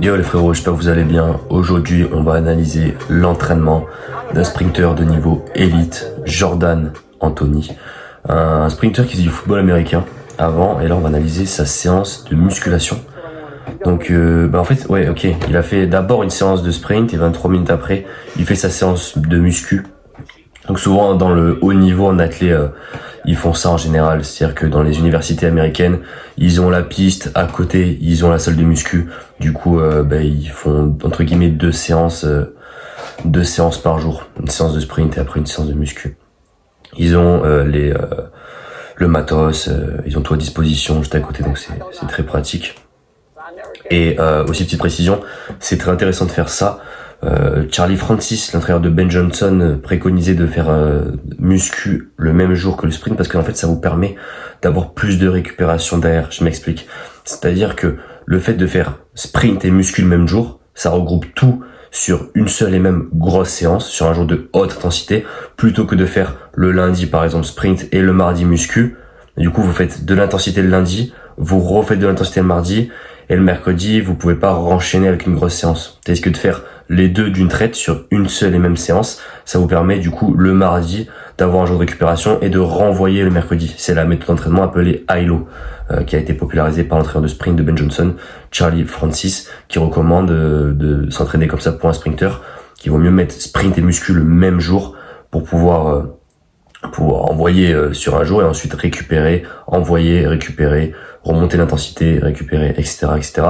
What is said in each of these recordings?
Yo les frérots, j'espère que vous allez bien. Aujourd'hui, on va analyser l'entraînement d'un sprinter de niveau élite, Jordan Anthony. Un sprinter qui faisait du football américain avant, et là on va analyser sa séance de musculation. Donc en fait, ouais, ok, il a fait d'abord une séance de sprint et 23 minutes après, il fait sa séance de muscu. Donc souvent dans le haut niveau en athlée, ils font ça en général, c'est-à-dire que dans les universités américaines, ils ont la piste à côté, ils ont la salle de muscu. Du coup, ils font entre guillemets deux séances par jour, une séance de sprint et après une séance de muscu. Ils ont le matos, ils ont tout à disposition juste à côté, donc c'est très pratique. Et aussi petite précision, c'est très intéressant de faire ça. Charlie Francis, l'entraîneur de Ben Johnson, préconisait de faire muscu le même jour que le sprint parce qu'en fait ça vous permet d'avoir plus de récupération d'air. Je m'explique. C'est-à-dire que le fait de faire sprint et muscu le même jour, ça regroupe tout sur une seule et même grosse séance, sur un jour de haute intensité, plutôt que de faire le lundi par exemple sprint et le mardi muscu. Du coup vous faites de l'intensité le lundi, vous refaites de l'intensité le mardi, et le mercredi, vous pouvez pas renchaîner avec une grosse séance. Est-ce que de faire les deux d'une traite sur une seule et même séance, ça vous permet du coup le mardi d'avoir un jour de récupération et de renvoyer le mercredi. C'est la méthode d'entraînement appelée ILO, qui a été popularisée par l'entraîneur de sprint de Ben Johnson, Charlie Francis, qui recommande de s'entraîner comme ça pour un sprinter, qu'il vaut mieux mettre sprint et muscu le même jour pour pouvoir envoyer sur un jour et ensuite récupérer, envoyer, récupérer, remonter l'intensité, récupérer, etc., etc.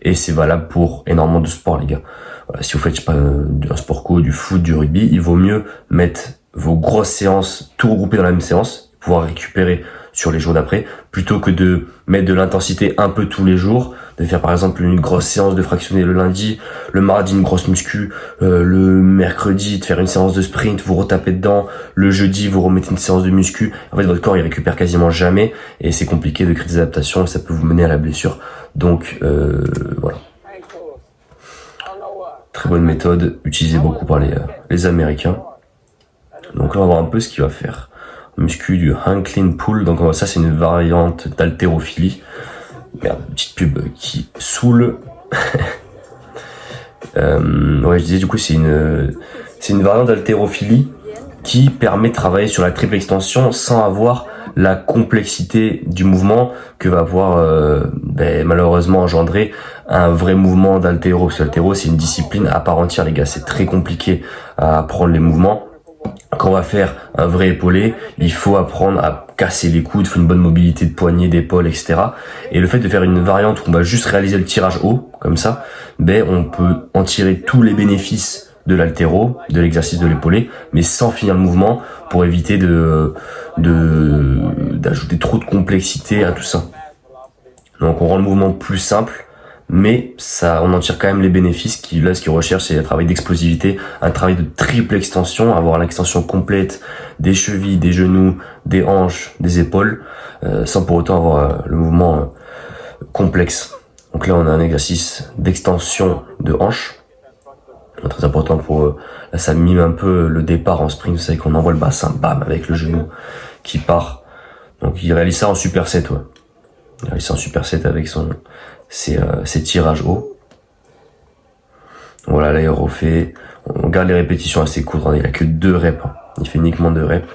Et c'est valable pour énormément de sports, les gars. Voilà, si vous faites, je sais pas, un sport co, du foot, du rugby, il vaut mieux mettre vos grosses séances, tout regrouper dans la même séance, pouvoir récupérer sur les jours d'après, plutôt que de mettre de l'intensité un peu tous les jours, de faire par exemple une grosse séance de fractionner le lundi, le mardi une grosse muscu, le mercredi de faire une séance de sprint, vous retapez dedans, le jeudi vous remettez une séance de muscu. En fait votre corps il récupère quasiment jamais et c'est compliqué de créer des adaptations et ça peut vous mener à la blessure. Donc voilà. Très bonne méthode, utilisée beaucoup par les Américains. Donc là on va voir un peu ce qu'il va faire. Muscu du hang clean pull, donc ça c'est une variante d'haltérophilie. Merde, petite pub qui saoule. Ouais, je disais du coup c'est une variante d'haltérophilie qui permet de travailler sur la triple extension sans avoir la complexité du mouvement que va avoir malheureusement engendré un vrai mouvement d'haltéro. Parce que l'haltéro c'est une discipline à part entière, les gars, c'est très compliqué à apprendre les mouvements. Quand on va faire un vrai épaulé, il faut apprendre à casser les coudes, il faut une bonne mobilité de poignet, d'épaule, etc. Et le fait de faire une variante où on va juste réaliser le tirage haut, comme ça, on peut en tirer tous les bénéfices de l'haltéro, de l'exercice de l'épaulé, mais sans finir le mouvement pour éviter d'ajouter trop de complexité à tout ça. Donc on rend le mouvement plus simple, mais ça, on en tire quand même les bénéfices. Ce qu'ils recherchent, c'est un travail d'explosivité, un travail de triple extension, avoir l'extension complète des chevilles, des genoux, des hanches, des épaules, sans pour autant avoir le mouvement complexe. Donc là, on a un exercice d'extension de hanches, très important pour là, ça mime un peu le départ en sprint. Vous savez qu'on envoie le bassin, bam, avec le genou qui part. Donc il réalise ça en superset, ouais. Il réalise ça en superset avec ses tirages hauts. Voilà, là il refait, on garde les répétitions assez courtes, il a que 2 reps, il fait uniquement 2 reps.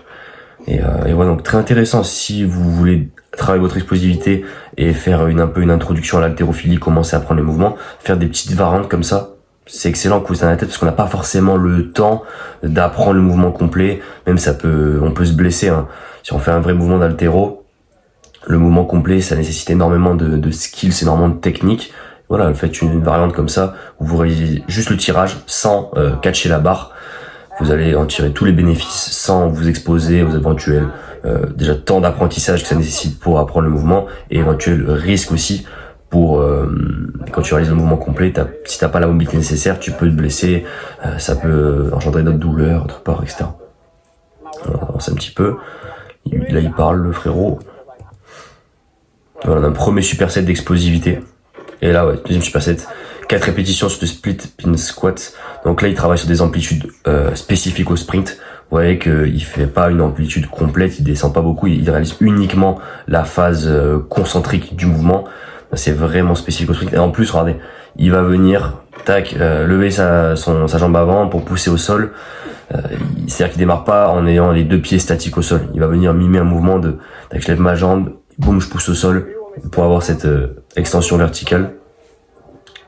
Et voilà, donc très intéressant si vous voulez travailler votre explosivité et faire un peu une introduction à l'haltérophilie, commencer à apprendre les mouvements, faire des petites variantes comme ça. C'est excellent que vous ayez dans la tête parce qu'on n'a pas forcément le temps d'apprendre le mouvement complet, même on peut se blesser, hein. Si on fait un vrai mouvement d'haltéro, le mouvement complet, ça nécessite énormément de skills, énormément de technique. Voilà, faites une variante comme ça, où vous réalisez juste le tirage sans catcher la barre. Vous allez en tirer tous les bénéfices sans vous exposer aux éventuels déjà temps d'apprentissage que ça nécessite pour apprendre le mouvement et éventuels risques aussi pour quand tu réalises le mouvement complet. Si t'as pas la mobilité nécessaire, tu peux te blesser, ça peut engendrer d'autres douleurs, d'autre part, etc. Alors, on avance un petit peu. Là, il parle, le frérot. Voilà, on a un premier superset d'explosivité. Et là, ouais, deuxième superset, 4 répétitions sur le split pin squat. Donc là, il travaille sur des amplitudes spécifiques au sprint. Vous voyez qu'il fait pas une amplitude complète, il descend pas beaucoup, il réalise uniquement la phase concentrique du mouvement. C'est vraiment spécifique au sprint. Et en plus, regardez, il va venir, tac, lever sa jambe avant pour pousser au sol. C'est-à-dire qu'il démarre pas en ayant les deux pieds statiques au sol. Il va venir mimer un mouvement de, tac, je lève ma jambe, boum, je pousse au sol pour avoir cette extension verticale.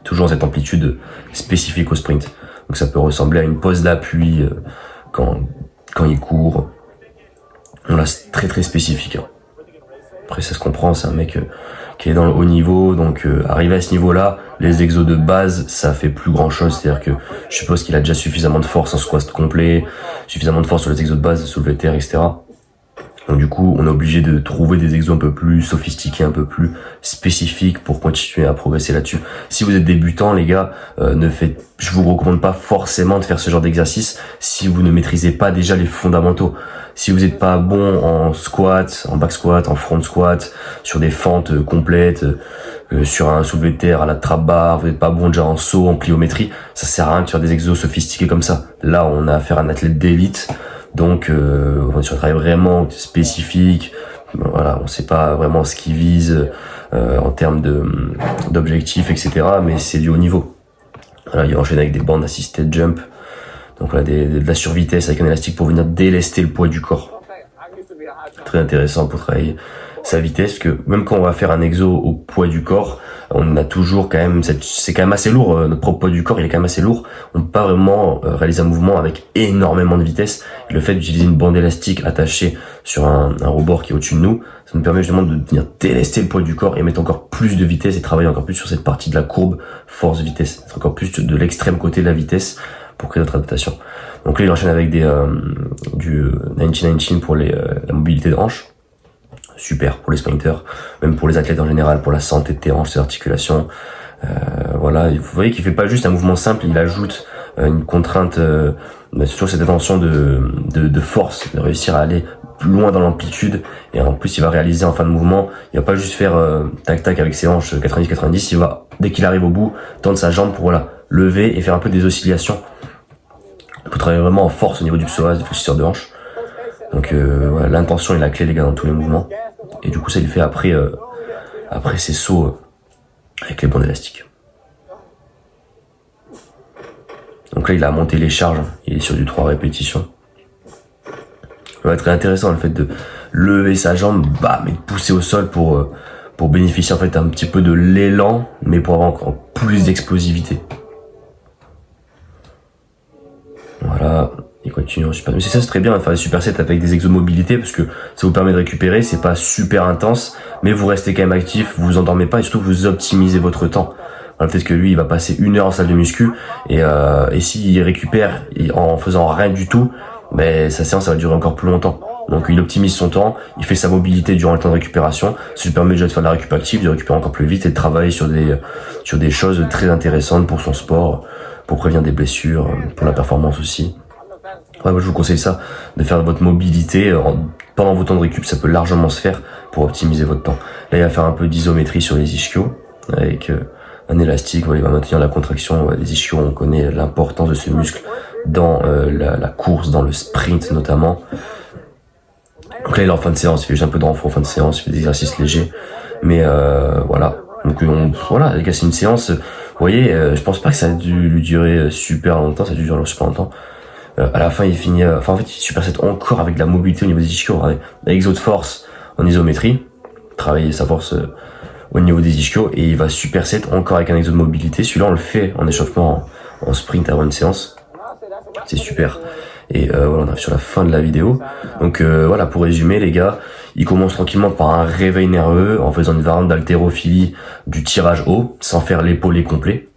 Toujours cette amplitude spécifique au sprint. Donc ça peut ressembler à une pose d'appui quand il court. Voilà, c'est très très spécifique. Hein. Après ça se comprend, c'est un mec qui est dans le haut niveau, donc arrivé à ce niveau-là, les exos de base, ça fait plus grand-chose, c'est-à-dire que je suppose qu'il a déjà suffisamment de force en squat complet, suffisamment de force sur les exos de base, soulevé de terre, etc. Donc du coup, on est obligé de trouver des exos un peu plus sophistiqués, un peu plus spécifiques pour continuer à progresser là-dessus. Si vous êtes débutant, les gars, je vous recommande pas forcément de faire ce genre d'exercice si vous ne maîtrisez pas déjà les fondamentaux. Si vous n'êtes pas bon en squat, en back squat, en front squat, sur des fentes complètes, sur un soulevé de terre à la trap bar, vous n'êtes pas bon déjà en saut, en pliométrie, ça sert à rien de faire des exos sophistiqués comme ça. Là, on a affaire à un athlète d'élite. Donc on est sur un travail vraiment spécifique. Voilà, on sait pas vraiment ce qu'il vise en termes d'objectifs, etc. Mais c'est du haut niveau. Voilà, il enchaîne avec des bandes assisted jump. Donc là, de la survitesse avec un élastique pour venir délester le poids du corps. Très intéressant pour travailler sa vitesse, parce que même quand on va faire un exo au poids du corps, on a toujours quand même c'est quand même assez lourd, notre propre poids du corps il est quand même assez lourd, on peut pas vraiment réaliser un mouvement avec énormément de vitesse. Et le fait d'utiliser une bande élastique attachée sur un rebord qui est au-dessus de nous, ça nous permet justement de venir délester le poids du corps et mettre encore plus de vitesse et travailler encore plus sur cette partie de la courbe force-vitesse, être encore plus de l'extrême côté de la vitesse pour créer notre adaptation. Donc là il enchaîne avec du 19-19 pour la mobilité de hanche. Super pour les sprinters, même pour les athlètes en général, pour la santé de tes hanches, tes articulations. Voilà, vous voyez qu'il fait pas juste un mouvement simple, il ajoute une contrainte, sur cette attention de force, de réussir à aller plus loin dans l'amplitude. Et en plus, il va réaliser en fin de mouvement, il va pas juste faire tac tac avec ses hanches 90-90, il va, dès qu'il arrive au bout, tendre sa jambe pour voilà lever et faire un peu des oscillations. Pour travailler vraiment en force au niveau du psoas, du fléchisseur de hanche. Donc voilà, l'intention est la clé les gars dans tous les mouvements. Et du coup ça il fait après ses sauts avec les bandes élastiques. Donc là il a monté les charges, il est sur du 3 répétitions. Ça va être très intéressant le fait de lever sa jambe, bam, et de pousser au sol pour bénéficier en fait un petit peu de l'élan, mais pour avoir encore plus d'explosivité. Voilà. Il continue en super. Mais c'est très bien de faire des supersets avec des exomobilités parce que ça vous permet de récupérer, c'est pas super intense, mais vous restez quand même actif, vous vous endormez pas et surtout vous optimisez votre temps. Voilà, peut-être que lui il va passer 1 heure en salle de muscu et s'il récupère en faisant rien du tout, mais sa séance ça va durer encore plus longtemps. Donc il optimise son temps, il fait sa mobilité durant le temps de récupération, ça lui permet déjà de faire de la récup active, de récupérer encore plus vite et de travailler sur des choses très intéressantes pour son sport, pour prévenir des blessures, pour la performance aussi. Ouais, moi je vous conseille ça, de faire votre mobilité pendant vos temps de récup, ça peut largement se faire pour optimiser votre temps. Là il va faire un peu d'isométrie sur les ischios avec un élastique, voilà, il va maintenir la contraction des ischios, on connaît l'importance de ce muscle dans la course, dans le sprint notamment. Donc là il est en fin de séance, il fait juste un peu de renfort en fin de séance, il fait des exercices légers, mais voilà. Donc voilà les gars, c'est une séance, vous voyez, je pense pas que ça a dû lui durer super longtemps, ça a dû durer super longtemps. À la fin il finit, en fait il superset encore avec de la mobilité au niveau des ischios, avec exo de force en isométrie, travailler sa force au niveau des ischios, et il va superset encore avec un exo de mobilité. Celui-là on le fait en échauffement en sprint avant une séance, c'est super. Et voilà, on arrive sur la fin de la vidéo. Donc voilà, pour résumer les gars, il commence tranquillement par un réveil nerveux en faisant une variante d'haltérophilie du tirage haut sans faire l'épaulé complet.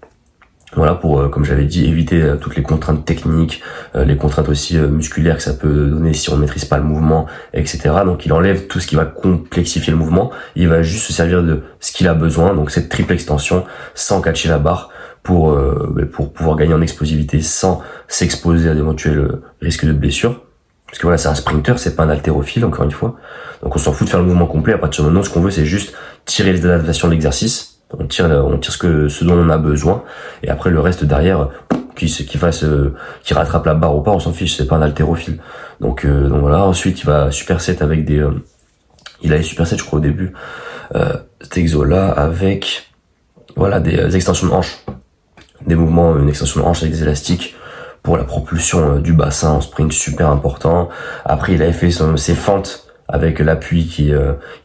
Voilà, pour, comme j'avais dit, éviter toutes les contraintes techniques, les contraintes aussi musculaires que ça peut donner si on ne maîtrise pas le mouvement, etc. Donc il enlève tout ce qui va complexifier le mouvement, il va juste se servir de ce qu'il a besoin, donc cette triple extension sans catcher la barre pour pouvoir gagner en explosivité sans s'exposer à d'éventuels risques de blessure. Parce que voilà, c'est un sprinter, c'est pas un haltérophile, encore une fois. Donc on s'en fout de faire le mouvement complet, à partir de maintenant, ce qu'on veut c'est juste tirer les adaptations de l'exercice. On tire ce dont on a besoin, et après le reste derrière, qui rattrape la barre ou pas, on s'en fiche, c'est pas un haltérophile. Donc voilà, ensuite il va superset avec il a les supersets je crois au début, cet exo-là avec, voilà, des extensions de hanches. Des mouvements, une extension de hanche avec des élastiques pour la propulsion du bassin en sprint, super important. Après, il avait fait ses fentes avec l'appui qui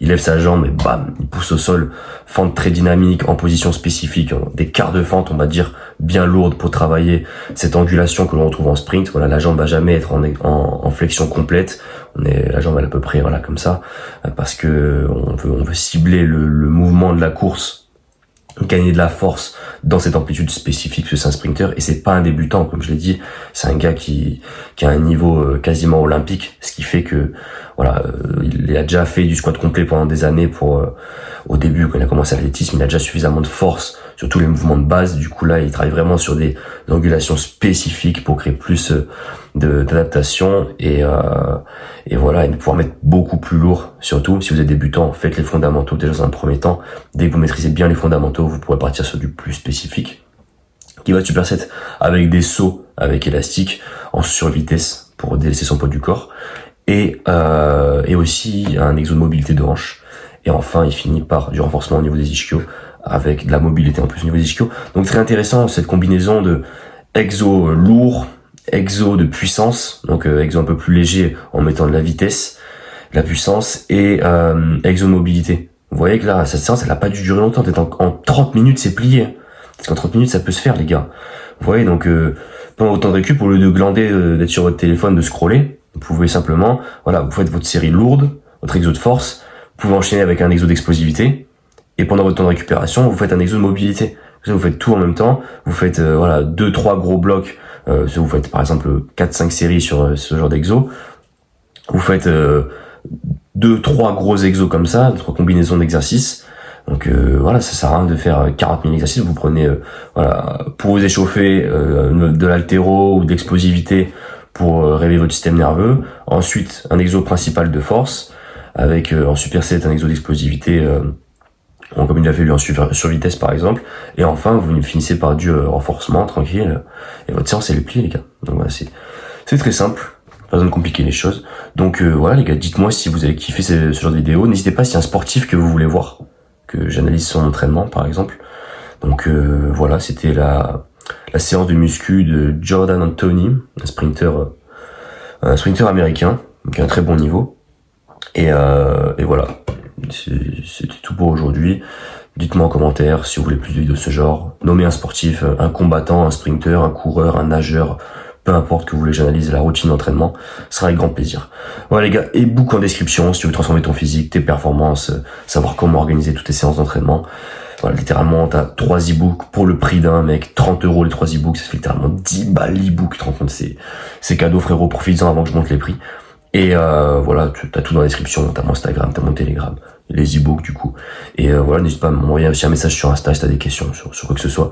il lève sa jambe et bam, il pousse au sol. Fente très dynamique, en position spécifique, des quarts de fente, on va dire, bien lourdes pour travailler cette angulation que l'on retrouve en sprint. Voilà, la jambe va jamais être en flexion complète. La jambe elle est à peu près voilà comme ça, parce que on veut cibler le mouvement de la course, gagner de la force dans cette amplitude spécifique, parce que c'est un sprinter et c'est pas un débutant, comme je l'ai dit, c'est un gars qui a un niveau quasiment olympique, ce qui fait que voilà, il a déjà fait du squat complet pendant des années pour au début quand il a commencé l'athlétisme, il a déjà suffisamment de force sur tous les mouvements de base. Du coup là, il travaille vraiment sur des angulations spécifiques pour créer plus d'adaptation et voilà, et de pouvoir mettre beaucoup plus lourd. Surtout si vous êtes débutant, faites les fondamentaux déjà dans un premier temps. Dès que vous maîtrisez bien les fondamentaux, vous pourrez partir sur du plus spécifique, qui va être superset avec des sauts avec élastique en survitesse pour délaisser son poids du corps, et aussi un exo de mobilité de hanche. Et enfin, il finit par du renforcement au niveau des ischios avec de la mobilité en plus au niveau des ischios. Donc très intéressant cette combinaison de exo lourd, exo de puissance, donc exo un peu plus léger en mettant de la vitesse, de la puissance, et exo de mobilité. Vous voyez que là, cette séance, elle a pas dû durer longtemps. Peut-être en 30 minutes, c'est plié. Parce qu'en 30 minutes, ça peut se faire, les gars. Vous voyez, donc pendant votre temps de récup, au lieu de glander, d'être sur votre téléphone, de scroller, vous pouvez simplement, voilà, vous faites votre série lourde, votre exo de force, vous pouvez enchaîner avec un exo d'explosivité, et pendant votre temps de récupération, vous faites un exo de mobilité. Vous faites tout en même temps, vous faites voilà 2-3 gros blocs, vous faites par exemple 4-5 séries sur ce genre d'exo, vous faites 2-3 gros exos comme ça, 3 combinaisons d'exercices. Donc voilà, ça sert à rien de faire 40 000 exercices. Vous prenez voilà, pour vous échauffer de l'haltéro ou de l'explosivité pour réveiller votre système nerveux. Ensuite, un exo principal de force avec en superset un exo d'explosivité comme il l'a fait lui en sur vitesse par exemple. Et enfin, vous finissez par du renforcement tranquille et votre séance elle est pliée, les gars. Donc voilà, c'est très simple. Pas besoin de compliquer les choses. Donc voilà les gars, dites-moi si vous avez kiffé ce genre de vidéo. N'hésitez pas s'il y a un sportif que vous voulez voir, que j'analyse son entraînement par exemple. Donc voilà, c'était la séance de muscu de Jordan Anthony, un sprinter américain, qui a un très bon niveau. Et voilà, c'était tout pour aujourd'hui. Dites-moi en commentaire si vous voulez plus de vidéos de ce genre. Nommez un sportif, un combattant, un sprinter, un coureur, un nageur, peu importe que vous voulez, j'analyse la routine d'entraînement, ce sera avec grand plaisir. Voilà les gars, e-book en description si tu veux transformer ton physique, tes performances, savoir comment organiser toutes tes séances d'entraînement. Voilà, littéralement, t'as 3 e-books pour le prix d'un, mec, 30 € les 3 e-books, ça fait littéralement 10 balles l'e-book, tu te rends compte, c'est cadeau frérot, profites-en avant que je monte les prix. Et voilà, t'as tout dans la description, t'as mon Instagram, t'as mon Telegram, les e-books du coup. Et voilà, n'hésite pas à m'envoyer aussi un message sur Insta si t'as des questions sur quoi que ce soit.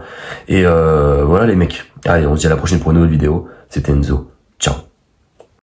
Et voilà les mecs, allez, on se dit à la prochaine pour une nouvelle vidéo. C'était Enzo, ciao.